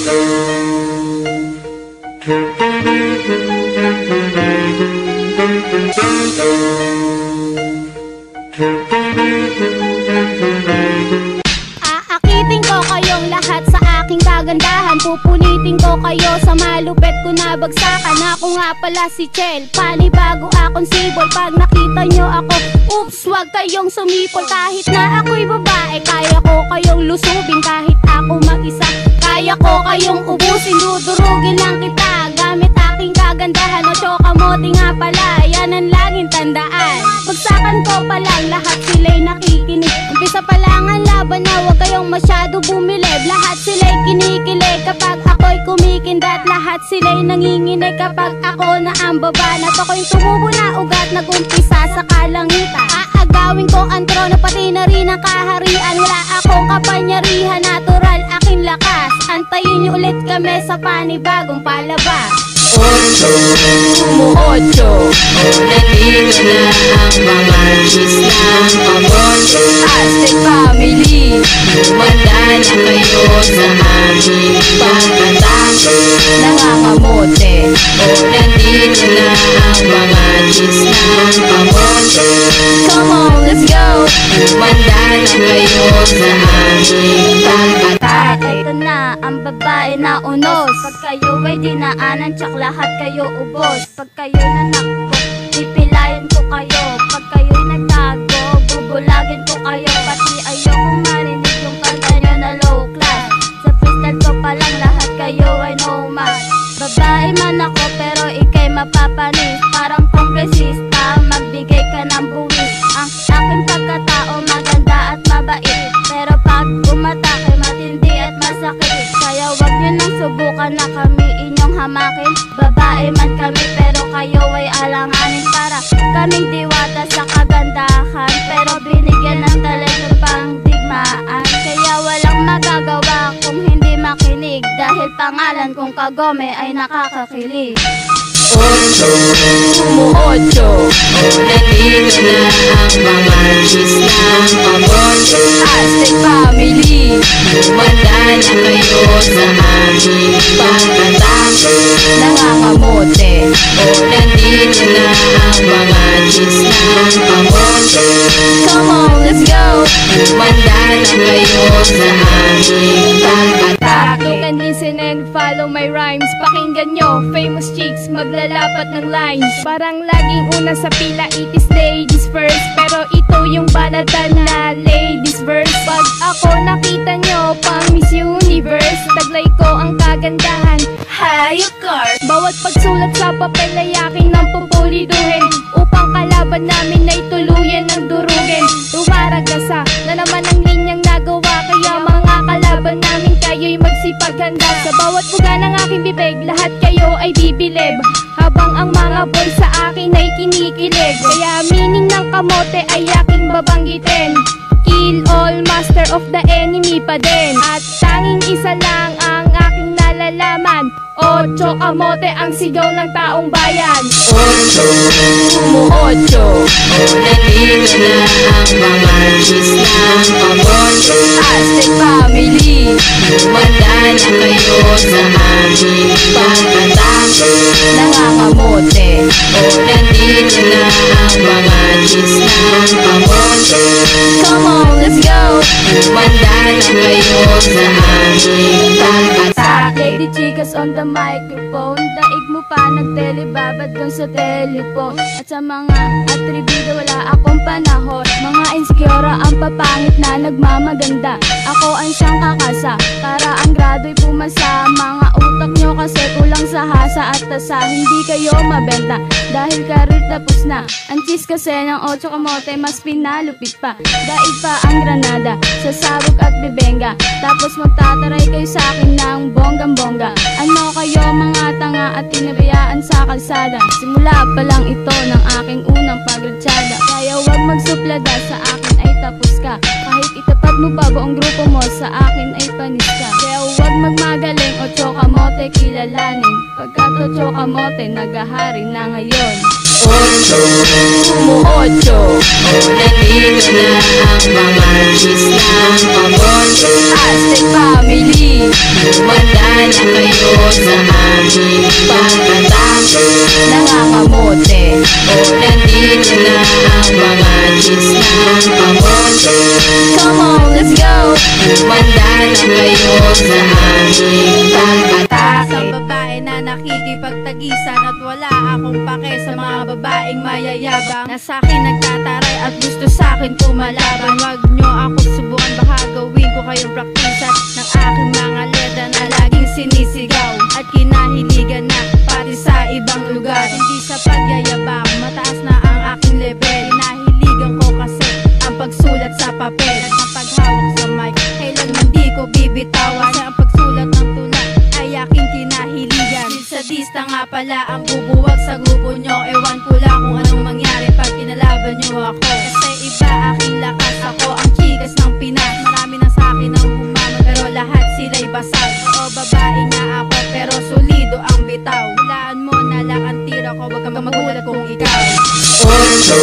Aakitin ko kayong lahat sa aking kagandahan. Pupunitin ko kayo sa malupet ko na bagsakan. Ako nga pala si Chel, panibago akong sibol. Pag nakita nyo ako, oops, wag kayong sumipol. Kahit na ako'y babae, kaya ko kayong lusubin. Kahit ako mag-isa, kaya ko kayong ubusin. Dudurugin lang kita gamit aking kagandahan. O chokamote nga pala, yan ang laging tandaan. Bagsakan ko pa lang, lahat sila'y nakikinig. Umpisa pa lang ang laban na huwag kayong masyado bumilib. Lahat sila'y kinikilig kapag ako'y kumikindat. Lahat sila'y nanginginig kapag ako na ang babanat. Ako'y tumubo na ugat, nag-umpisa sa kalangitan. Aagawin ko ang trono, pati na rin ang kaharian. Wala akong kapanyarihan, natural aking lakas. Antayin niyo ulit kami sa panibagong palabas. 8, 8, nandito na ang mga cheese ng pabon. Aztec family, manda na kayo sa aming pagkatang nangangamote. Nandito na ang mga cheese ng pabon. Come on, let's go! Manda na kayo sa aming pagkatang. Ito na ang babae na unos. Pag kayo ay dinaanan, tsak lahat kayo ubos. Pag kayo nanakbo, pipilayan ko kayo. Pag kayo'y nagtago, bubulagin ko kayo. Pati ayokong marinig yung kanta nyo na low class. Sa freestyle ko palang lahat kayo ay no match. Babae man ako pero ikay mapapanis. Parang kongresista, magbigay ka ng buwis. Ang aking pagkatao maganda at mabait, pero pag umatake matindi at masakit. Kaya wag nyo nang subukan na kami inyong hamakin. Babae man kami pero kayo ay alanganin. Para kaming diwata sa kagandahan, pero binigyan ng talento pang digmaan. Kaya walang magagawa kung hindi makinig, dahil pangalan kong Kagome ay nakakakilig. 8, 8, nandito na ang mga cheese ng pabon. Aztec family, manda na kayo sa aming pagkatang nangangamote. Nandito na ang mga cheese ng pabon. Come on, let's go! Manda na kayo sa aming pagkatang. You can listen and follow my rhymes. Pakinggan nyo, famous chicks maglalapat ng lines. Parang laging una sa pila, it is ladies first. Pero ito yung banatan na ladies verse. Pag ako nakita nyo, pang Miss Universe, taglay ko ang kagandahan. Hayop card! Bawat pagsulat sa papel ay aking nang pupuliduhin, upang kalaban namin ay tuluyan ng durugin. Rumaragasa na naman ang linyang nagawa, kaya mga kalaban namin kayo'y magsipaghanda. Sa bawat buga ng aking bibig, lahat kayo ay bibilib, habang ang mga boy sa akin ay kinikilig. Kaya meaning ng kamote ay aking babanggitin, kill all, master of the enemy pa din. At tanging isa lang ang aking nalalaman, 8 kamote ang sigaw ng taong bayan. 8, 8, nandito na ang mga cheese ng pabon. Aztec family, manda na kayo sa aming pagkatang nangangamote. Nandito na ang mga cheese ng pabon. Come on, let's go! Manda na kayo sa aming pagkatang. Lady Chicas on the microphone, daig mo pa nagtelebabad dun sa telephone. At sa mga atributo wala akong panahon. Mga insecure ang papangit na nagmamaganda. Ako ang siyang kakasa, para ang grado'y pumasa. Mga utak nyo kasi kulang sa hasa at tasa. Hindi kayo mabenta dahil karir tapos na. Ang cheese kasi ng 8 kamote mas pinalupit pa. Daig pa ang granada sa sabog at bibenga. Tapos magtataray kayo sa akin ng bonggang-bongga. Ano kayo mga tanga at tinabayaan sa kalsada? Simula pa lang ito ng aking unang pagratsada. Kaya wag magsuplada, sa akin ay tapos ka. Kahit itapat mo pa buong grupo mo, sa akin ay panis ka. Kaya wag magmagaling, 8 kamote kilalanin. Pagkat 8 kamote naghahari na ngayon. 8, 8, nandito na ang mga cheese ng pabon. Aztec family, manda na kayo sa aming pagkatapos nangangamote. O nandito na ang mga chismang kamote. Come on, let's go! Manda na kayo sa aming pagkatapos. Sa babae na nakikipagtagisan at wala akong pake sa mga babaeng mayayabang na sa'kin nagtataray at gusto sa'kin pumalaban. Wag nyo ako subukan, baka gawin ko kayong praktisan ng aking mga letra na laging sinisigaw at kinahiligan na pati sa ibang lugar. Hindi sa pagyayabang, mataas na ang aking level. Kinahiligan ko kasi ang pagsulat sa papel at ang paghawak sa mic. Kailanman di ko bibitawan sa ang pagsulat ng tula ay aking kinahiligan. Sadista nga pala ang bubuwag sa grupo nyo. Ewan ko lang kung anong mangyari pag kinalaban nyo ako. Kasi iba aking lakas, ako ang chikas ng Pinas. Marami na sa'kin ang humamon pero lahat sila'y basag. Oo, babae nga ako pero solido ang bitaw. Hulaan mo na lang ang tira ko, wag kang magulat kung ikaw Ocho,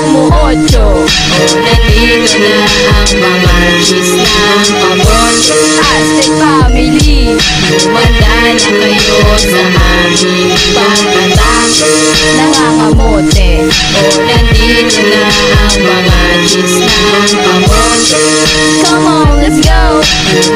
umu-ocho. O nandito na ang mga chismang kamote. Aztec family, manda na kayo sa aming pagkatapos nangangamote. O nandito na ang mga chismang kamote. Come on, let's go!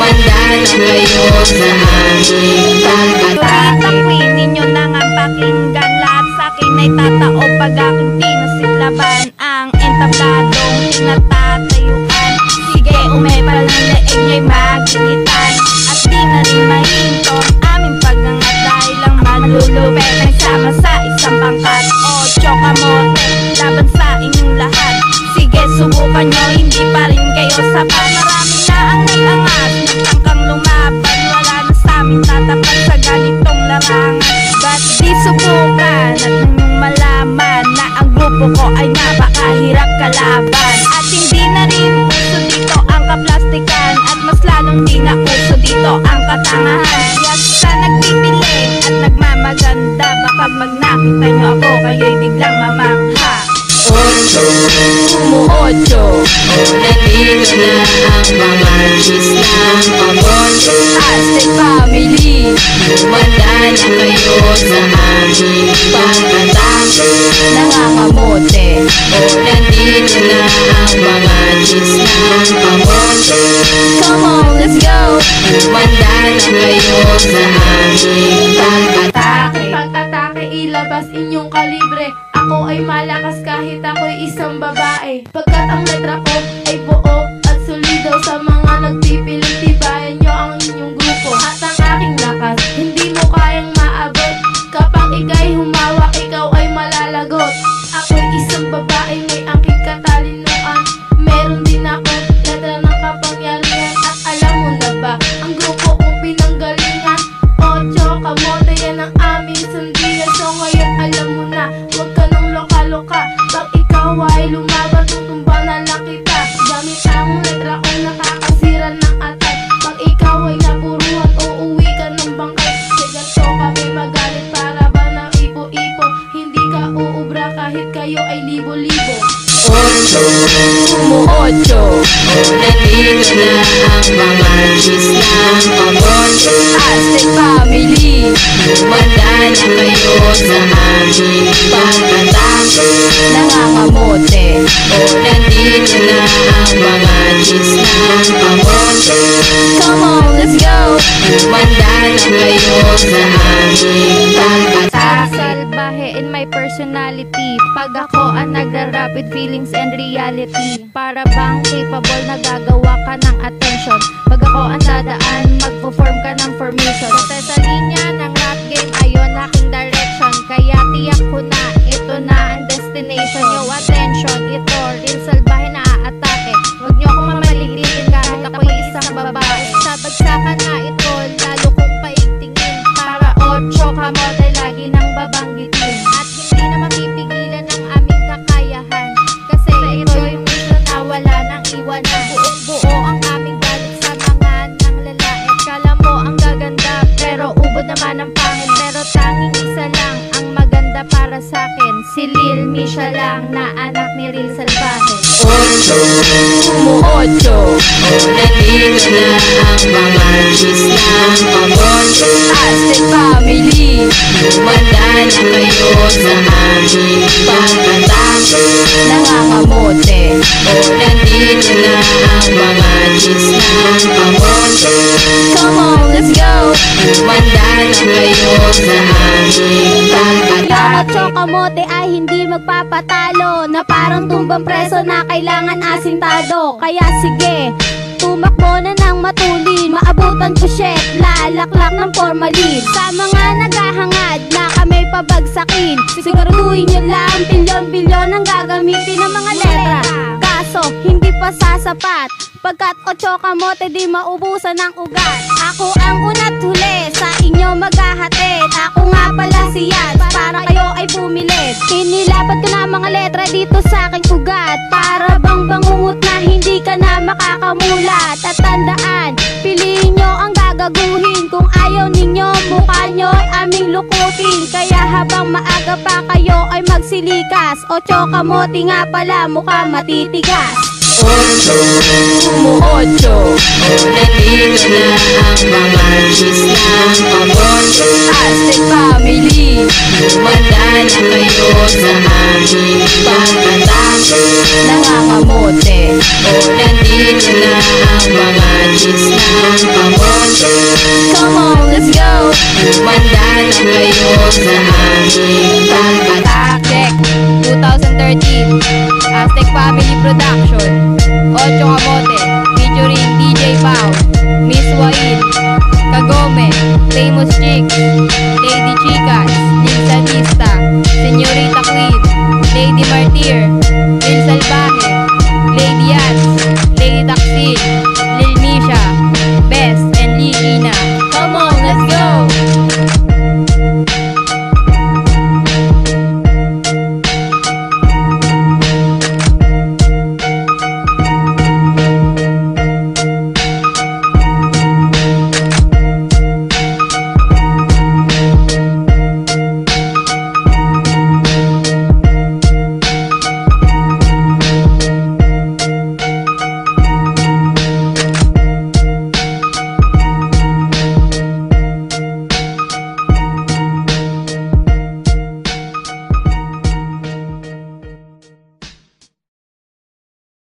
Manda na kayo sa aming pagkatapos. Takwin ninyo nang ang pakinggan. Lahat sa'kin ay tatao pag aking pinasitlaban. Ang entabladong tinatatayuan. Sige, umepal ng leeg nyo'y maginitan. At di na rin mahinto aming pagangat dahil lang malulupet. Nagsama sa isang pangkat. Ocho kamote, laban sa inyong lahat. Sige, subukan nyo, hindi pa rin kayo sapat. Marami na ang nag-angat, nagtangkang lumaban. Wala na sa amin tatapat sa ganitong larangan. Ba't di subukan at ninyong malaman na ang grupo ko ay napakahirap kalaban. At hindi na rin uso dito ang kaplastikan at mas lalong di na uso dito ang katangahan. Yes, sa nagpipiling at nagmamaganda, baka pag nakita nyo ako kayo'y biglang mamangha. Ocho, umu-ocho. O nandito na ang mga chismang kamote. Aztec family, manda na kayo sa aming pagkatapos nangangamote. O nandito na ang mga chismang kamote. Come on, let's go! Manda na kayo sa aming pagkatapos. Pag-atake, ilabas inyong kalibre. Ako ay malakas kahit ako'y isang babae. Pagkat ang letra ko ay buo at solido. Sa mga nagpipiling, tibayan nyo ang inyong grupo. At ang aking lakas, hindi mo kayang maabot. Kapag ika'y humawak, ikaw ay malalagot. Ako'y isang babae, may aking katalinuan. Meron din ako letra ng kapangyarihan. At alam mo na ba, ang grupo kong pinanggalingan? Ocho kamote, yan ang aming sandigan. So ngayon alam mo na, huwag ka nang loka-loka. Pag ikaw ay lumaban, tutumba na lang kita. Gamit ang letra kong nakakasira ng atay. Pag ikaw ay napuruhan, uuwi ka ng bangkay. Sigato kami magalit para ba ng ipo-ipo. Hindi ka uubra kahit kayo ay libo-libo. Ocho, umu-ocho. O nandito na ang mga chismang kamote. Aztec family, manda na kayo sa aming pagkatapos nangangamote. O nandito na ang mga chismang kamote. Come on, let's go! Manda na kayo sa aming pagkatapos. Salbahe in my personality. Pag ako ang nagra-rap with feelings and reality. Para bang capable na gagawa ka ng attention. Pag ako ang dadaan, magpo-form ka ng formation. Kasi sa linya ng rap game, ayon aking direction. Kaya tiyak ko na, ito na ang destination. Yo, attention, ito, real salbahe na aatake. Huwag nyo akong mamalitin kahit ako'y isang babae. Sa bagsakan na ito, lalo kong paigtingin. Para ocho kamote, lagi nang babanggitin. At hindi na mapipigilan ng aming kakayahan. Kasi ito'y mission na wala nang iwanan. Buong-buo ang aming galit sa mga nang lalait. Kala mo ang gaganda, pero ubod naman ang pangit. Pero tanging isa lang ang maganda para sa'kin. Si Lil Misha lang na anak ni Real Salvaje. Ocho, umu-ocho. O nandito na ang mga chismang kamote. Manda na kayo sa aming pagkatapos nangangamote. O nandito na ang mga G's ng kamote. Come on, let's go! Manda na kayo sa aming pagkatapos. Yung kamote ay hindi magpapatalo, na parang tumbang preso na kailangan asintado. Kaya sige, tumakbo na ng matulin, maabutan ko shit, lalaklak ng formalin. Sa mga naghahangad na kami pabagsakin, siguraduhin nyo lang bilyon-bilyon ang gagamitin ng mga letra. Kaso hindi pa sasapat, pagkat 8 kamote di maubusan ng ugat. Ako ang una't huli sa inyo maghahatid, ako nga pala si Yats, para kayo ay bumilit. Inilapat ko na mga letra dito sa aking ugat, para bang bangungot na hindi ka na makakamulat. At tandaan, piliin nyo ang gagaguhin, kung ayaw ninyo mukha nyo ay aming lukutin. Kaya habang maaga pa kayo ay magsilikas, 8 kamote nga pala mukha matitigas. 8, o nandito na ang mga G's ng kamote. Aztec family, manda na kayo sa aming pagkatapos nangangamote. O nandito na ang mga G's ng kamote. Come on, let's go! Manda na kayo sa aming pagkatapos. 2013 Aztec Family Production, 8 Kamote, featuring DJ Pao, Miss Wail, Kagome, Famous Chicks, Lady Chicas, Lil Sadista, Señorita Queen, Lady Martyr, Lil Salvaje, Lady Yats, Lady Taksil, Lil Misha, Best, and Lil Ina. Come on, let's go!